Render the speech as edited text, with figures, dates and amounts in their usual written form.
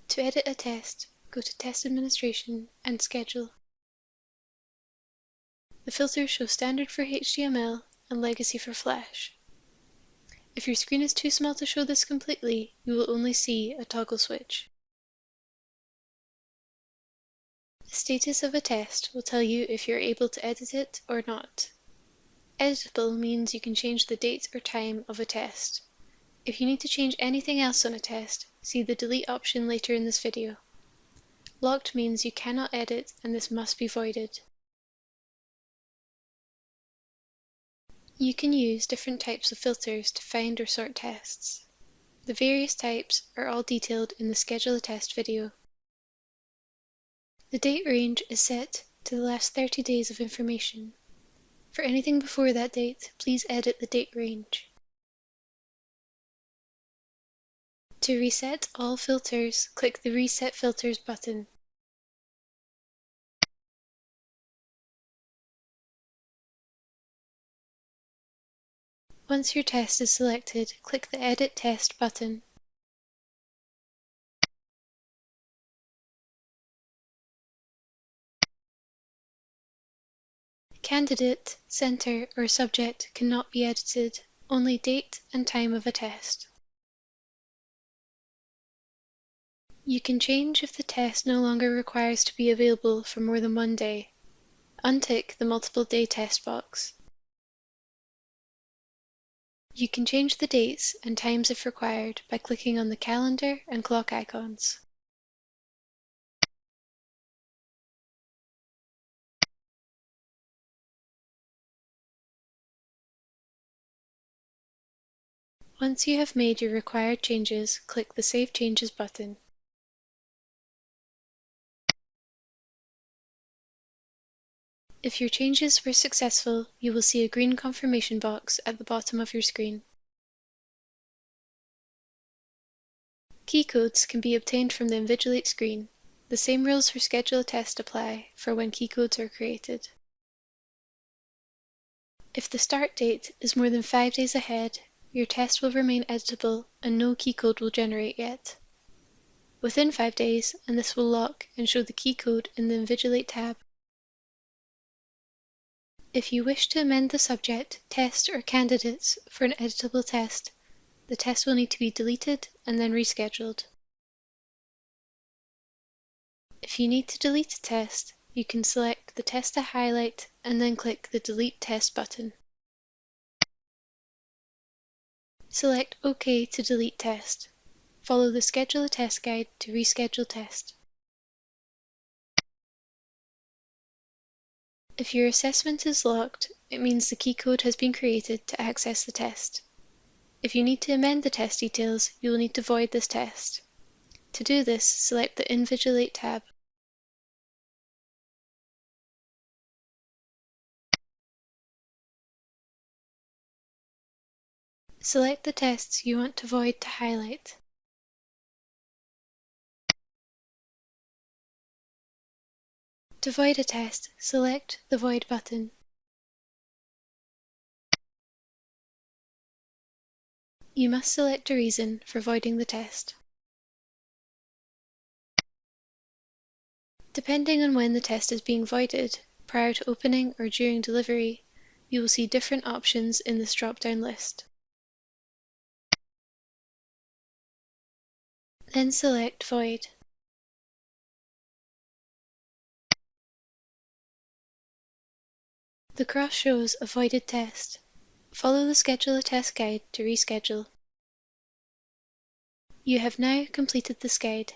To edit a test, go to Test Administration and Schedule. The filters show Standard for HTML and Legacy for Flash. If your screen is too small to show this completely, you will only see a toggle switch. The status of a test will tell you if you're able to edit it or not. Editable means you can change the date or time of a test. If you need to change anything else on a test, see the delete option later in this video. Locked means you cannot edit and this must be voided. You can use different types of filters to find or sort tests. The various types are all detailed in the Schedule a Test video. The date range is set to the last 30 days of information. For anything before that date, please edit the date range. To reset all filters, click the Reset Filters button. Once your test is selected, click the Edit Test button. Candidate, center, or subject cannot be edited, only date and time of a test. You can change if the test no longer requires to be available for more than one day. Untick the Multiple Day Test box. You can change the dates and times if required by clicking on the calendar and clock icons. Once you have made your required changes, click the Save Changes button. If your changes were successful, you will see a green confirmation box at the bottom of your screen. Key codes can be obtained from the Invigilate screen. The same rules for Schedule a Test apply for when key codes are created. If the start date is more than 5 days ahead, your test will remain editable and no key code will generate yet. Within 5 days, and this will lock and show the key code in the Invigilate tab. If you wish to amend the subject, test, or candidates for an editable test, the test will need to be deleted and then rescheduled. If you need to delete a test, you can select the test to highlight and then click the Delete Test button. Select OK to delete test. Follow the Schedule a Test guide to reschedule test. If your assessment is locked, it means the key code has been created to access the test. If you need to amend the test details, you will need to void this test. To do this, select the Invigilate tab. Select the tests you want to void to highlight. To void a test, select the Void button. You must select a reason for voiding the test. Depending on when the test is being voided, prior to opening or during delivery, you will see different options in this drop-down list. Then select Void. The cross shows a voided test. Follow the Schedule a Test guide to reschedule. You have now completed this guide.